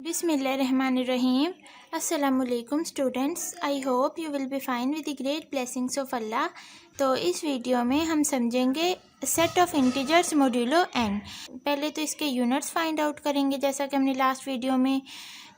Bismillahirrahmanirrahim. Assalamualaikum students. I hope you will be fine with the great blessings of Allah. तो इस video में हम समझेंगे set of integers modulo n। पहले तो इसके यूनिट्स फाइंड आउट करेंगे, जैसा कि हमने लास्ट वीडियो में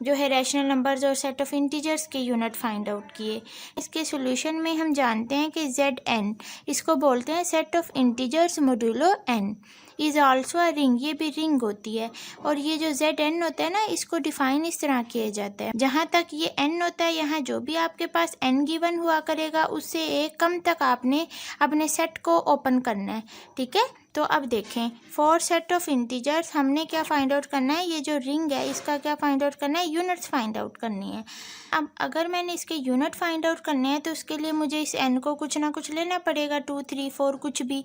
जो है रैशनल नंबर्स और सेट ऑफ इंटीजर्स के यूनिट फाइंड आउट किए। इसके सॉल्यूशन में हम जानते हैं कि Zn इसको बोलते हैं set of integers modulo n is also a ring. ये भी रिंग होती है। और ये जो Zn होता है ना, इसको डिफाइन इस तरह किया जाता है, जहाँ तक ये n होता है यहाँ जो भी आपके पास n गिवन हुआ करेगा उससे एक कम तक आपने अपने सेट को ओपन करना है। ठीक है, तो अब देखें फॉर सेट ऑफ इंटीजर्स हमने क्या फाइंड आउट करना है। ये जो रिंग है इसका क्या फाइंड आउट करना है, यूनिट्स फाइंड आउट करनी है। अब अगर मैंने इसके यूनिट फाइंड आउट करने हैं तो उसके लिए मुझे इस n को कुछ ना कुछ लेना पड़ेगा, 2, 3, 4 कुछ भी।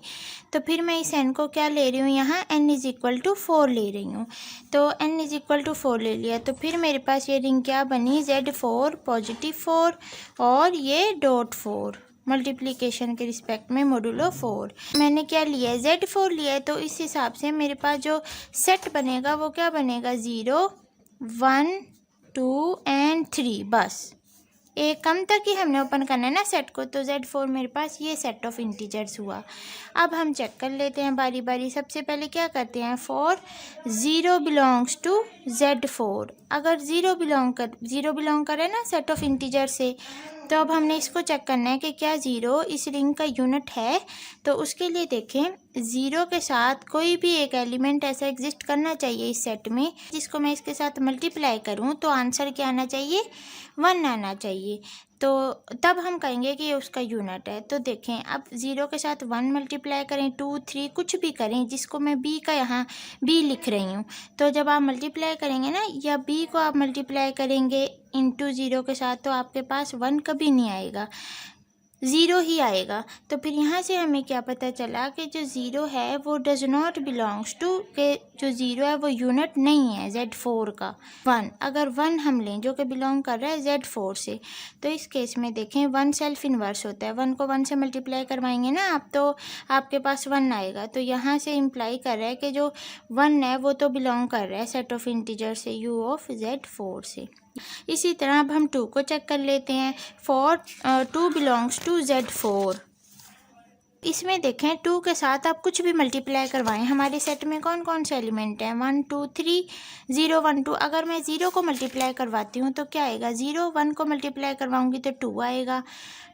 तो फिर मैं इस n को क्या ले रही हूँ, यहाँ n इज़ इक्वल टू 4 ले रही हूँ। तो n इज़ इक्वल टू 4 ले लिया, तो फिर मेरे पास ये रिंग क्या बनी, Z4 पॉजिटिव 4 और ये डॉट 4 मल्टीप्लिकेशन के रिस्पेक्ट में मोडुलो 4। मैंने क्या लिया है, Z4 लिया है। तो इस हिसाब से मेरे पास जो सेट बनेगा वो क्या बनेगा, 0, 1, 2 एंड 3। बस एक कम तक ही हमने ओपन करना है ना सेट को। तो Z4 मेरे पास ये सेट ऑफ इंटीजर्स हुआ। अब हम चेक कर लेते हैं बारी बारी। सबसे पहले क्या करते हैं, फॉर 0 बिलोंग्स टू Z4। अगर 0 बिलोंग करे ना सेट ऑफ इंटीजर से, तो अब हमने इसको चेक करना है कि क्या 0 इस रिंग का यूनिट है। तो उसके लिए देखें 0 के साथ कोई भी एक एलिमेंट ऐसा एग्जिस्ट करना चाहिए इस सेट में जिसको मैं इसके साथ मल्टीप्लाई करूं तो आंसर क्या आना चाहिए, 1 आना चाहिए। तो तब हम कहेंगे कि ये उसका यूनिट है। तो देखें अब 0 के साथ 1 मल्टीप्लाई करें, 2, 3 कुछ भी करें, जिसको मैं b का यहाँ b लिख रही हूँ। तो जब आप मल्टीप्लाई करेंगे ना, या b को आप मल्टीप्लाई करेंगे इंटू 0 के साथ, तो आपके पास 1 कभी नहीं आएगा, 0 ही आएगा। तो फिर यहाँ से हमें क्या पता चला कि जो 0 है वो डज नॉट बिलोंग्स टू, के जो 0 है वो यूनिट नहीं है Z4 का। 1 अगर 1 हम लें जो कि बिलोंग कर रहा है Z4 से, तो इस केस में देखें 1 सेल्फ इन्वर्स होता है। 1 को 1 से मल्टीप्लाई करवाएंगे ना आप, तो आपके पास 1 आएगा। तो यहाँ से इम्प्लाई कर रहा है कि जो 1 है वो तो बिलोंग कर रहा है सेट ऑफ इंटीजर से, U ऑफ Z4 से। इसी तरह अब हम 2 को चेक कर लेते हैं, फॉर 2 बिलोंग्स टू Z4। इसमें देखें 2 के साथ आप कुछ भी मल्टीप्लाई करवाएं। हमारे सेट में कौन कौन से एलिमेंट हैं, 1, 2, 3, 0, 1, 2। अगर मैं 0 को मल्टीप्लाई करवाती हूँ तो क्या आएगा, 0, 1 को मल्टीप्लाई करवाऊँगी तो 2 आएगा,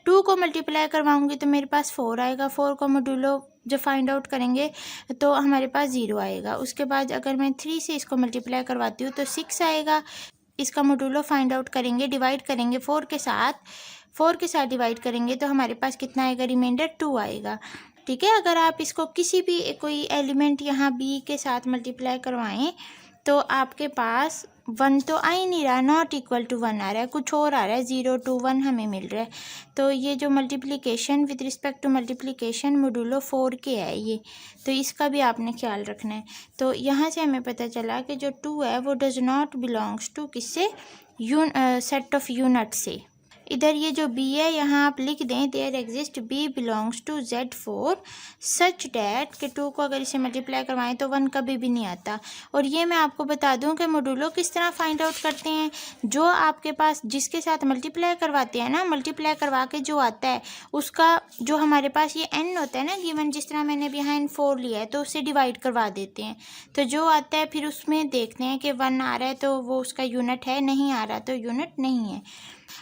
2 को मल्टीप्लाई करवाऊँगी तो मेरे पास 4 आएगा, 4 को मोडुलो जो फाइंड आउट करेंगे तो हमारे पास 0 आएगा। उसके बाद अगर मैं 3 से इसको मल्टीप्लाई करवाती हूँ तो 6 आएगा। इसका मोडुलो फाइंड आउट करेंगे, डिवाइड करेंगे 4 के साथ डिवाइड करेंगे तो हमारे पास कितना आएगा, रिमाइंडर 2 आएगा। ठीक है, अगर आप इसको किसी भी कोई एलिमेंट यहाँ b के साथ मल्टीप्लाई करवाएं तो आपके पास 1 तो आ ही नहीं रहा, नॉट इक्वल टू 1 आ रहा है, कुछ और आ रहा है, 0, 2, 1 हमें मिल रहा है। तो ये जो multiplication with respect to multiplication modulo 4 के है ये, तो इसका भी आपने ख्याल रखना है। तो यहाँ से हमें पता चला कि जो 2 है वो डज नॉट बिलोंग्स टू किससे, सेट ऑफ यूनिट से। इधर ये जो b है यहाँ आप लिख दें, there exist b belongs to Z4 such that कि 2 को अगर इसे मल्टीप्लाई करवाएं तो 1 कभी भी नहीं आता। और ये मैं आपको बता दूं कि मोडुलो किस तरह फाइंड आउट करते हैं। जो आपके पास जिसके साथ मल्टीप्लाई करवाते हैं ना, मल्टीप्लाई करवा के जो आता है उसका जो हमारे पास ये n होता है ना गिवन, जिस तरह मैंने अभी यहाँ n4 लिया है तो उससे डिवाइड करवा देते हैं। तो जो आता है फिर उसमें देखते हैं कि 1 आ रहा है तो वो उसका यूनिट है, नहीं आ रहा तो यूनिट नहीं है।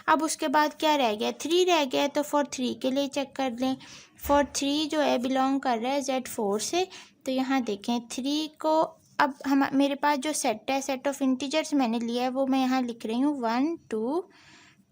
अब उसके बाद क्या रह गया, 3 रह गया। तो फॉर 3 के लिए चेक कर लें, फॉर 3 जो है बिलोंग कर रहा है Z4 से। तो यहाँ देखें 3 को अब हम मेरे पास जो सेट है, सेट ऑफ इंटीजर्स मैंने लिया है वो मैं यहाँ लिख रही हूँ 1, 2,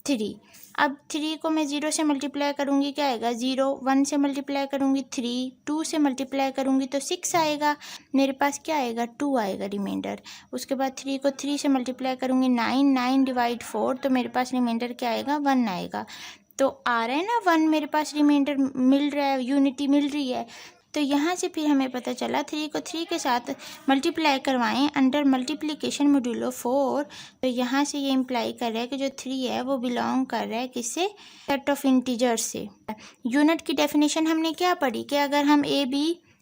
3। अब 3 को मैं 0 से मल्टीप्लाई करूँगी क्या आएगा, 0, 1 से मल्टीप्लाई करूँगी 3, 2 से मल्टीप्लाई करूँगी तो 6 आएगा, मेरे पास क्या आएगा, 2 आएगा रिमाइंडर। उसके बाद 3 को 3 से मल्टीप्लाई करूँगी 9, 9 डिवाइड 4 तो मेरे पास रिमाइंडर क्या आएगा, 1 आएगा। तो आ रहा है ना 1, मेरे पास रिमाइंडर मिल रहा है, यूनिटी मिल रही है। तो यहाँ से फिर हमें पता चला 3 को 3 के साथ मल्टीप्लाई करवाएं अंडर मल्टीप्लिकेशन मोडुलो 4। तो यहाँ से ये इम्प्लाई कर रहा है कि जो 3 है वो बिलोंग कर रहा है किससे, सेट ऑफ इंटीजर्स से। यूनिट की डेफिनेशन हमने क्या पढ़ी कि अगर हम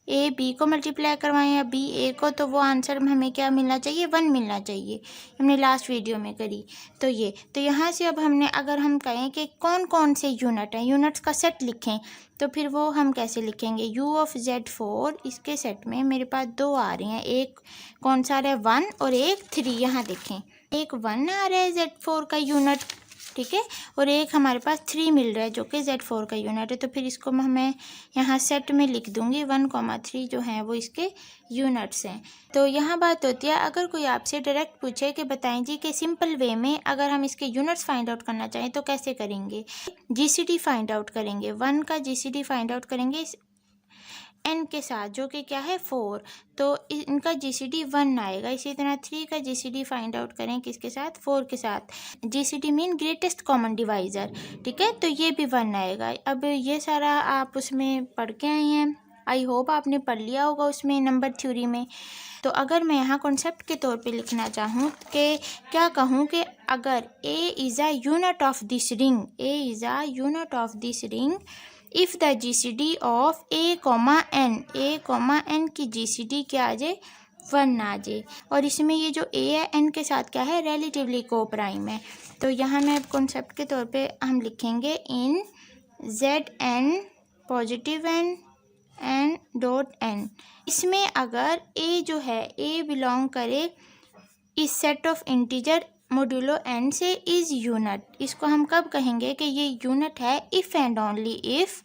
ए बी को मल्टीप्लाई करवाएं या बी ए को, तो वो आंसर हमें क्या मिलना चाहिए, 1 मिलना चाहिए। हमने लास्ट वीडियो में करी। तो यहाँ से अब हमने, अगर हम कहें कि कौन कौन से यूनिट हैं, यूनिट्स का सेट लिखें, तो फिर वो हम कैसे लिखेंगे। u ऑफ Z4, इसके सेट में मेरे पास 2 आ रहे हैं, एक कौन सा आ रहा है 1 और एक 3। यहाँ देखें, एक 1 आ रहा है Z4 का यूनिट, ठीक है, और एक हमारे पास 3 मिल रहा है जो कि Z4 का यूनिट है। तो फिर इसको मैं यहाँ सेट में लिख दूँगी, 1,3 जो हैं वो इसके यूनिट्स हैं। तो यहाँ बात होती है, अगर कोई आपसे डायरेक्ट पूछे कि बताएं जी कि सिंपल वे में अगर हम इसके यूनिट्स फाइंड आउट करना चाहें तो कैसे करेंगे। GCD फाइंड आउट करेंगे, 1 का GCD फाइंड आउट करेंगे n के साथ, जो कि क्या है 4, तो इनका GCD 1 आएगा। इसी तरह 3 का GCD फाइंड आउट करें किसके साथ, 4 के साथ। GCD mean greatest common divisor, ठीक है, तो ये भी 1 आएगा। अब ये सारा आप उसमें पढ़ के आए हैं, आई होप आपने पढ़ लिया होगा उसमें नंबर थ्योरी में। तो अगर मैं यहाँ कॉन्सेप्ट के तौर पे लिखना चाहूँ कि क्या कहूँ कि अगर A is a unit of this ring, A is a unit of this ring if the GCD of A, N की GCD क्या आ जाए, 1 आ जाए। और इसमें ये जो A है N के साथ क्या है, रिलेटिवली को प्राइम है। तो यहाँ मैं कॉन्सेप्ट के तौर पे हम लिखेंगे इन Zn positive n dot n। इसमें अगर A जो है, A बिलोंग करे इस set of integer modulo n से इज़ यूनिट, इसको हम कब कहेंगे कि ये यूनिट है, इफ़ एंड ओनली इफ़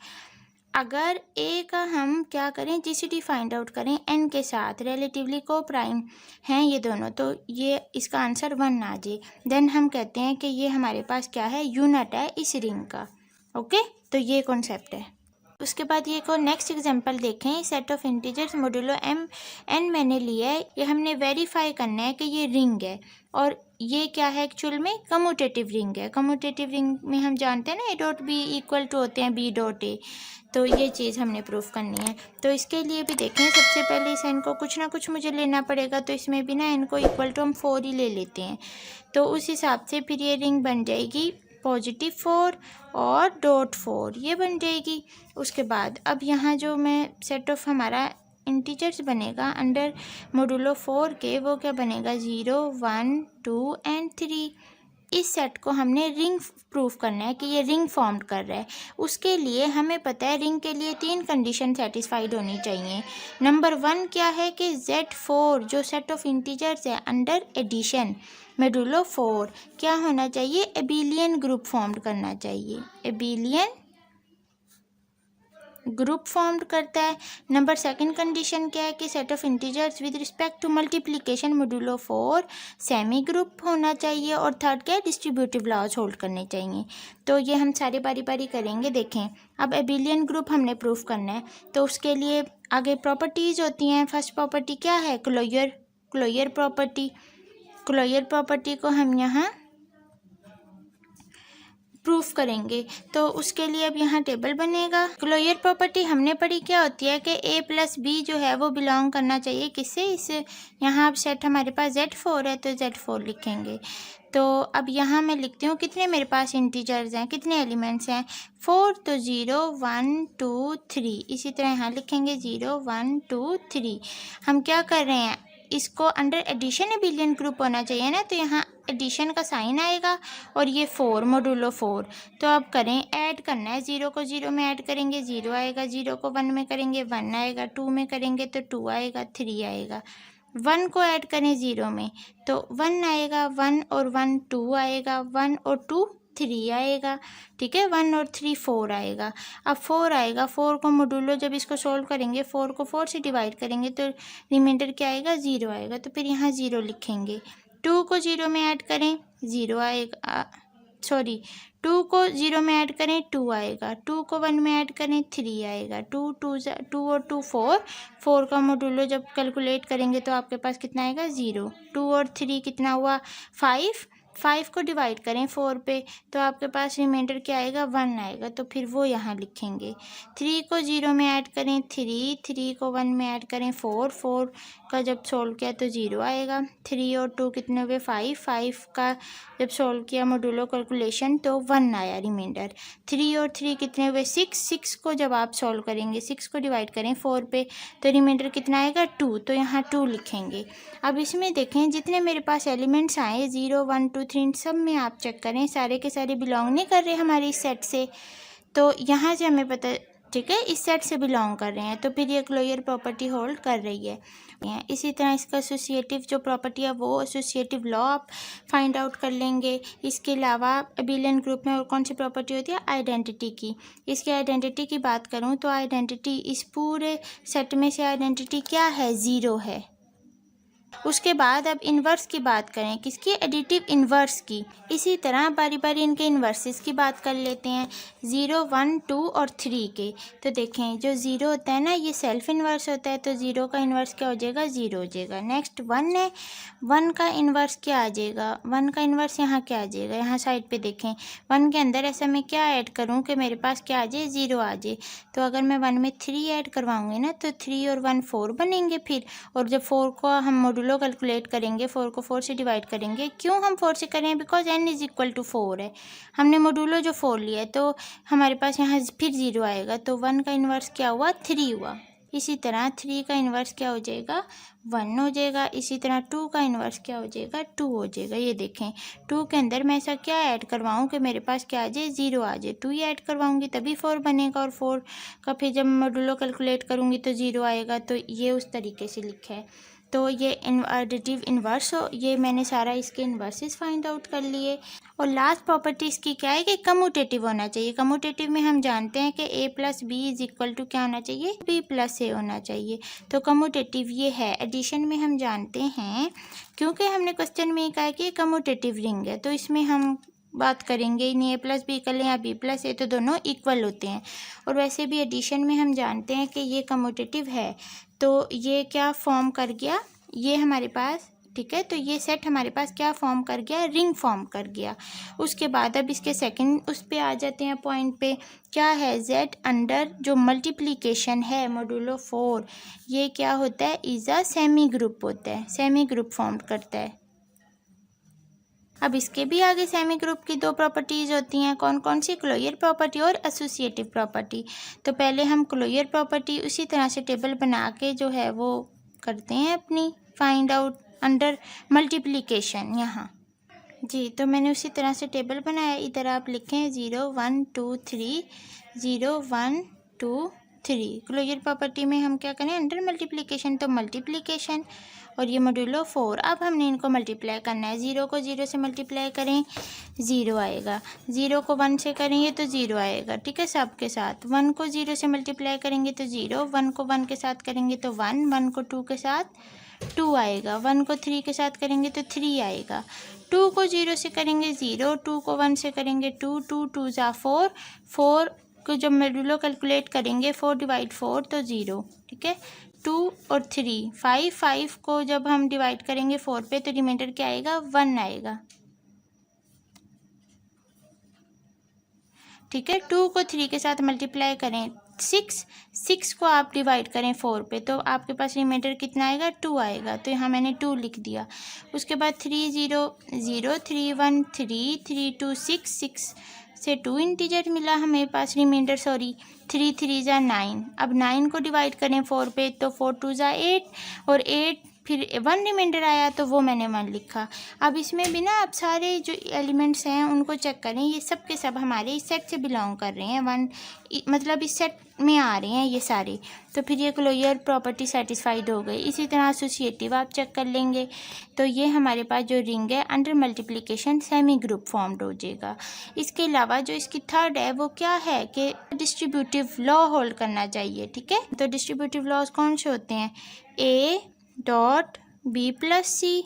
अगर A का हम क्या करें, GCD फाइंड आउट करें n के साथ, रिलेटिवली को प्राइम हैं ये दोनों, तो ये इसका आंसर 1 आ जाए। देन हम कहते हैं कि ये हमारे पास क्या है, यूनिट है इस रिंग का। ओके, तो ये कॉन्सेप्ट है। उसके बाद ये को नेक्स्ट एग्जांपल देखें, set of integers modulo n मैंने लिया है, ये हमने वेरीफाई करना है कि ये रिंग है, और ये क्या है एक्चुअल में, कम्यूटेटिव रिंग है। कम्यूटेटिव रिंग में हम जानते हैं ना A dot B equal to होते हैं B डॉट A, तो ये चीज़ हमने प्रूफ करनी है। तो इसके लिए भी देखें, सबसे पहले इस n को कुछ ना कुछ मुझे लेना पड़ेगा, तो इसमें भी ना n को इक्वल टू हम 4 ही ले लेते हैं, तो उस हिसाब से फिर ये रिंग बन जाएगी +4 और .4 ये बन जाएगी। उसके बाद अब यहाँ जो मैं सेट ऑफ हमारा इंटीजर्स बनेगा अंडर मोडुलो 4 के, वो क्या बनेगा, 0, 1, 2 एंड 3। इस सेट को हमने रिंग प्रूफ करना है कि ये रिंग फॉर्म कर रहा है। उसके लिए हमें पता है रिंग के लिए 3 कंडीशन सेटिस्फाइड होनी चाहिए। नंबर 1 क्या है कि Z4 जो सेट ऑफ इंटीजर्स है अंडर एडिशन मोडुलो 4 क्या होना चाहिए, एबिलियन ग्रुप फॉर्म्ड करना चाहिए, एबिलियन ग्रुप फॉर्म्ड करता है। नंबर 2 कंडीशन क्या है कि set of integers with respect to multiplication modulo 4 semi group होना चाहिए। और थर्ड क्या है, डिस्ट्रीब्यूटिव लॉज होल्ड करने चाहिए। तो ये हम सारे बारी बारी करेंगे। देखें, अब एबिलियन ग्रुप हमने प्रूफ करना है, तो उसके लिए आगे प्रॉपर्टीज़ होती हैं। फर्स्ट प्रॉपर्टी क्या है, क्लोजर प्रॉपर्टी। क्लोजर प्रॉपर्टी को हम यहाँ प्रूफ करेंगे, तो उसके लिए अब यहाँ टेबल बनेगा। क्लोजर प्रॉपर्टी हमने पढ़ी क्या होती है कि A प्लस B जो है वो बिलोंग करना चाहिए किससे, इस यहाँ अब सेट हमारे पास Z4 है तो Z4 लिखेंगे। तो अब यहाँ मैं लिखती हूँ कितने मेरे पास इंटीजर्स हैं, कितने एलिमेंट्स हैं, 4, तो 0, 1, 2, 3। इसी तरह यहाँ लिखेंगे 0, 1, 2, 3। हम क्या कर रहे हैं, इसको अंडर एडिशन एबिलियन ग्रुप होना चाहिए ना, तो यहाँ एडिशन का साइन आएगा और ये 4 मोडुलो 4। तो अब करें, ऐड करना है, 0 को 0 में ऐड करेंगे 0 आएगा, 0 को 1 में करेंगे 1 आएगा, 2 में करेंगे तो 2 आएगा, 3 आएगा। 1 को ऐड करें 0 में तो 1 आएगा, 1 और 1 2 आएगा, 1 और 2 3 आएगा, ठीक है, 1 और 3 4 आएगा। अब 4 आएगा, 4 को मोडुलो जब इसको सोल्व करेंगे 4 को 4 से डिवाइड करेंगे तो रिमाइंडर क्या आएगा, 0 आएगा, तो फिर यहाँ 0 लिखेंगे। 2 को 0 में ऐड करें 0 आएगा, 2 को 0 में ऐड करें 2 आएगा, 2 को 1 में ऐड करें 3 आएगा, 2 और 2 4 का मोडुलो जब कैलकुलेट करेंगे तो आपके पास कितना आएगा, 0। 2 और 3 कितना हुआ, 5, 5 को डिवाइड करें 4 पे तो आपके पास रिमाइंडर क्या आएगा 1 आएगा, तो फिर वो यहाँ लिखेंगे। 3 को 0 में ऐड करें 3 को 1 में ऐड करें 4 का जब सोल्व किया तो 0 आएगा। 3 और 2 कितने हुए 5 का जब सोल्व किया मॉड्यूलो कैलकुलेशन तो 1 आया रिमाइंडर। 3 और 3 कितने हुए 6 को जब आप सोल्व करेंगे 6 को डिवाइड करें 4 पे तो रिमाइंडर कितना आएगा 2, तो यहाँ 2 लिखेंगे। अब इसमें देखें जितने मेरे पास एलिमेंट्स आए 0 1 2 3 सब में आप चेक करें सारे के सारे बिलोंग नहीं कर रहे हमारे इस सेट से, तो यहाँ से हमें पता ठीक है इस सेट से बिलोंग कर रहे हैं, तो फिर ये क्लोजर प्रॉपर्टी होल्ड कर रही है। इसी तरह इसका एसोसिएटिव जो प्रॉपर्टी है वो एसोसिएटिव लॉ आप फाइंड आउट कर लेंगे। इसके अलावा अबेलियन ग्रुप में और कौन सी प्रॉपर्टी होती है आइडेंटिटी की। इसकी आइडेंटिटी की बात करूँ तो आइडेंटिटी इस पूरे सेट में से आइडेंटिटी क्या है 0 है। उसके बाद अब इन्वर्स की बात करें, किसकी एडिटिव इन्वर्स की। इसी तरह बारी बारी इनके इन्वर्सेस की बात कर लेते हैं 0 1 2 और 3 के। तो देखें जो 0 होता है ना ये सेल्फ इन्वर्स होता है, तो 0 का इन्वर्स क्या हो जाएगा 0 हो जाएगा। नेक्स्ट 1 है, 1 का इन्वर्स क्या आ जाएगा 1 का इन्वर्स यहाँ क्या आ जाएगा, यहाँ साइड पे देखें 1 के अंदर ऐसा मैं क्या ऐड करूँ कि मेरे पास क्या आ जाए 0 आ जाए। तो अगर मैं 1 में 3 ऐड करवाऊँगी ना तो 3 और 1 4 बनेंगे फिर, और जब 4 को हम मॉड्यूलो कैलकुलेट करेंगे 4 को 4 से डिवाइड करेंगे। क्यों हम 4 से करें because n is equal to 4 है, हमने मॉड्यूलो जो 4 लिया है तो हमारे पास यहाँ फिर 0 आएगा, तो 1 का इन्वर्स क्या हुआ 3 हुआ। इसी तरह 3 का इन्वर्स क्या हो जाएगा 1 हो जाएगा। इसी तरह 2 का इन्वर्स क्या हो जाएगा 2 हो जाएगा। ये देखें 2 के अंदर मैं ऐसा क्या ऐड करवाऊँ कि मेरे पास क्या आ जाए 0 आ जाए, 2 ही ऐड करवाऊँगी तभी 4 बनेगा, और 4 का फिर जब मॉड्यूलो कैलकुलेट करूँगी तो 0 आएगा। तो ये उस तरीके से लिखा है। तो ये एडिटिव इन्वर्स हो, ये मैंने सारा इसके इन्वर्सेस फाइंड आउट कर लिए। और लास्ट प्रॉपर्टी इसकी क्या है कि कम्यूटेटिव होना चाहिए। कम्यूटेटिव में हम जानते हैं कि a plus B is equal to क्या होना चाहिए b प्लस ए होना चाहिए। तो कम्यूटेटिव ये है। एडिशन में हम जानते हैं क्योंकि हमने क्वेश्चन में कहा कि कम्यूटेटिव रिंग है तो इसमें हम बात करेंगे नहीं ए प्लस बी कर लें या बी प्लस ए, तो दोनों इक्वल होते हैं। और वैसे भी एडिशन में हम जानते हैं कि ये कम्यूटेटिव है, तो ये क्या फॉर्म कर गया ये हमारे पास, ठीक है। तो ये सेट हमारे पास क्या फॉर्म कर गया रिंग फॉर्म कर गया। उसके बाद अब इसके सेकंड उस पे आ जाते हैं पॉइंट पे, क्या है z अंडर जो मल्टीप्लिकेशन है मॉड्यूलो 4 ये क्या होता है इज अ सेमी ग्रुप होता है, सेमी ग्रुप फॉर्म करता है। अब इसके भी आगे सेमी ग्रुप की 2 प्रॉपर्टीज़ होती हैं, कौन कौन सी क्लोजर प्रॉपर्टी और एसोसिएटिव प्रॉपर्टी। तो पहले हम क्लोजर प्रॉपर्टी उसी तरह से टेबल बना के जो है वो करते हैं अपनी फाइंड आउट अंडर मल्टीप्लिकेशन यहाँ जी। तो मैंने उसी तरह से टेबल बनाया, इधर आप लिखें 0 1 2 3 0 1 2 3। क्लोजर प्रॉपर्टी में हम क्या करें अंडर मल्टीप्लिकेशन तो मल्टीप्लिकेशन और ये मॉड्यूलो 4। अब हमने इनको मल्टीप्लाई करना है, 0 को 0 से मल्टीप्लाई करें 0 आएगा, 0 को 1 से करेंगे तो 0 आएगा, ठीक है सब के साथ। 1 को 0 से मल्टीप्लाई करेंगे तो 0, 1 को 1 के साथ करेंगे तो 1, 1 को 2 के साथ 2 आएगा, 1 को 3 के साथ करेंगे तो 3 आएगा, 2 को 0 से करेंगे 0, 2 को 1 से करेंगे 2, 2 2 जा 4, 4 को जब मॉड्यूलो कैलकुलेट करेंगे 4 डिवाइड 4 तो 0, ठीक है। 2 और 3 5, 5 को जब हम डिवाइड करेंगे 4 पे तो रिमाइंडर क्या आएगा 1 आएगा, ठीक है। 2 को 3 के साथ मल्टीप्लाई करें 6, 6 को आप डिवाइड करें 4 पे तो आपके पास रिमाइंडर कितना आएगा 2 आएगा, तो यहाँ मैंने 2 लिख दिया। उसके बाद 3 0 0 3 1 3 3 2 6, 6 से 2 इंटीजर मिला हमें पास रिमाइंडर, सॉरी 3 3 जा 9। अब 9 को डिवाइड करें 4 पे तो 4 2 जा 8 और 8 फिर 1 रिमाइंडर आया तो वो मैंने 1 लिखा। अब इसमें भी ना आप सारे जो एलिमेंट्स हैं उनको चेक करें, ये सब के सब हमारे इस सेट से बिलोंग कर रहे हैं, 1 मतलब इस सेट में आ रहे हैं ये सारे, तो फिर ये क्लोजर प्रॉपर्टी सेटिस्फाइड हो गई। इसी तरह एसोसिएटिव आप चेक कर लेंगे तो ये हमारे पास जो रिंग है under multiplication semi group formed हो जाएगा। इसके अलावा जो इसकी थर्ड है वो क्या है कि डिस्ट्रीब्यूटिव लॉ होल्ड करना चाहिए, ठीक है। तो डिस्ट्रीब्यूटिव लॉज कौन से होते हैं a dot B plus C,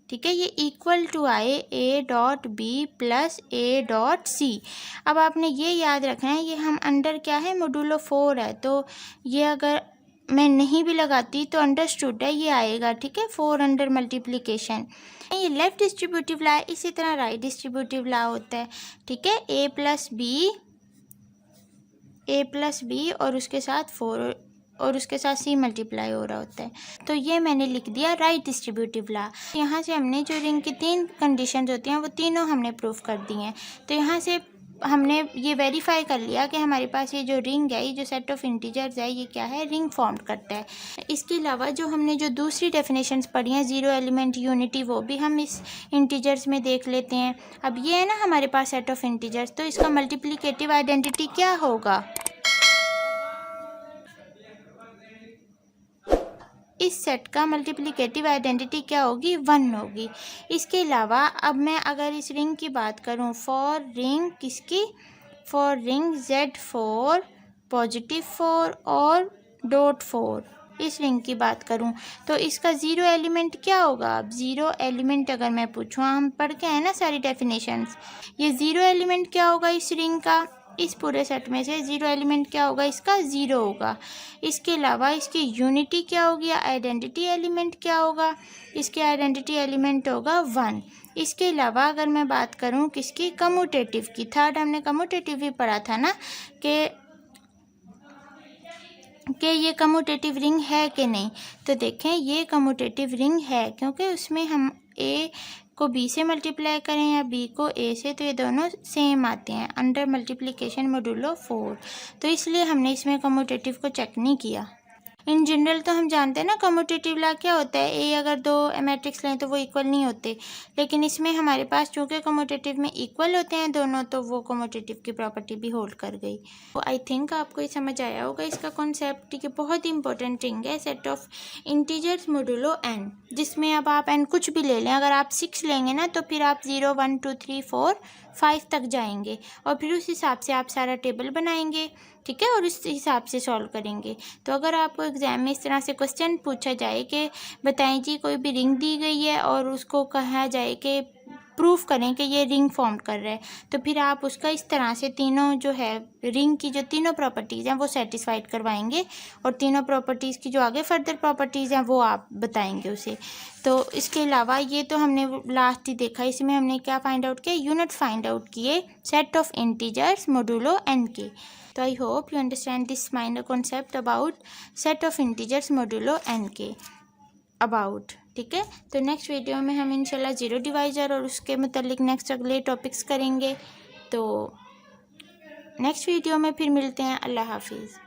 ठीक है, ये इक्वल टू आए a dot B plus a dot C. अब आपने ये याद रखना है ये हम अंडर क्या है मॉड्यूलो 4 है, तो ये अगर मैं नहीं भी लगाती तो अंडरस्टूड है ये आएगा, ठीक है, 4 अंडर मल्टीप्लिकेशन। ये लेफ्ट डिस्ट्रीब्यूटिव लॉ है, इसी तरह राइट डिस्ट्रीब्यूटिव लॉ होता है, ठीक है। ए प्लस बी और उसके साथ 4 और उसके साथ सी मल्टीप्लाई हो रहा होता है। तो ये मैंने लिख दिया राइट डिस्ट्रीब्यूटिव लॉ। यहाँ से हमने जो रिंग की 3 कंडीशंस होती हैं वो तीनों हमने प्रूफ कर दी हैं। तो यहाँ से हमने ये वेरीफाई कर लिया कि हमारे पास ये जो रिंग है, ये जो सेट ऑफ इंटीजर्स है, ये क्या है, रिंग फॉर्म करता है। इसके अलावा जो हमने जो दूसरी डेफिनेशंस पढ़ी हैं, ज़ीरो एलिमेंट यूनिटी, वो भी हम इस इंटीजर्स में देख लेते हैं। अब ये है ना हमारे पास सेट ऑफ इंटीजर्स, तो इसका मल्टीप्लिकेटिव आइडेंटिटी क्या होगा? इस सेट का मल्टीप्लिकेटिव आइडेंटिटी क्या होगी? 1 होगी। इसके अलावा अब मैं अगर इस रिंग की बात करूं, फॉर रिंग किसकी? फॉर रिंग Z4 पॉजिटिव 4 और डॉट 4, इस रिंग की बात करूं तो इसका ज़ीरो एलिमेंट क्या होगा? अब ज़ीरो एलिमेंट अगर मैं पूछूं, हम पढ़ के आए ना सारी डेफिनेशंस, ये ज़ीरो एलिमेंट क्या होगा इस रिंग का? इस पूरे सेट में से ज़ीरो एलिमेंट क्या होगा इसका? 0 होगा। इसके अलावा इसकी यूनिटी क्या होगी? आइडेंटिटी एलिमेंट क्या होगा? इसके आइडेंटिटी एलिमेंट होगा 1। इसके अलावा अगर मैं बात करूं किसकी? कम्यूटेटिव की। थर्ड हमने कम्यूटेटिव भी पढ़ा था ना कि ये कम्यूटेटिव रिंग है कि नहीं। तो देखें ये कम्यूटेटिव रिंग है, क्योंकि उसमें हम ए को बी से मल्टीप्लाई करें या बी को ए से, तो ये दोनों सेम आते हैं अंडर मल्टीप्लिकेशन मॉड्यूलो 4। तो इसलिए हमने इसमें कम्यूटेटिव को चेक नहीं किया। इन जनरल तो हम जानते हैं ना कम्यूटेटिव लॉ क्या होता है, ए अगर 2 मैट्रिक्स लें तो वो इक्वल नहीं होते, लेकिन इसमें हमारे पास चूँकि कम्यूटेटिव में इक्वल होते हैं दोनों, तो वो कम्यूटेटिव की प्रॉपर्टी भी होल्ड कर गई। तो आई थिंक आपको ये समझ आया होगा इसका कॉन्सेप्ट, ठीक है। बहुत ही इंपॉर्टेंट रिंग है set of integers modulo n, जिसमें अब आप n कुछ भी ले लें। अगर आप 6 लेंगे ना तो फिर आप 0 1 2 3 4 5 तक जाएंगे और फिर उस हिसाब से आप सारा टेबल बनाएंगे, ठीक है, और इस हिसाब से सॉल्व करेंगे। तो अगर आपको एग्ज़ाम में इस तरह से क्वेश्चन पूछा जाए कि बताएं जी कोई भी रिंग दी गई है और उसको कहा जाए कि प्रूफ करें कि ये रिंग फॉर्म कर रहा है, तो फिर आप उसका इस तरह से तीनों जो है रिंग की जो तीनों प्रॉपर्टीज़ हैं वो सेटिस्फाइड करवाएंगे और तीनों प्रॉपर्टीज़ की जो आगे फर्दर प्रॉपर्टीज़ हैं वो आप बताएंगे उसे। तो इसके अलावा ये तो हमने लास्ट ही देखा, इसमें हमने क्या फाइंड आउट किया? यूनिट फाइंड आउट किए set of integers modulo n के। तो I hope you understand this minor concept about set of integers modulo n के अबाउट, ठीक है। तो नेक्स्ट वीडियो में हम इंशाल्लाह ज़ीरो डिवाइज़र और उसके मुतालिक नेक्स्ट अगले टॉपिक्स करेंगे। तो नेक्स्ट वीडियो में फिर मिलते हैं। अल्लाह हाफिज़।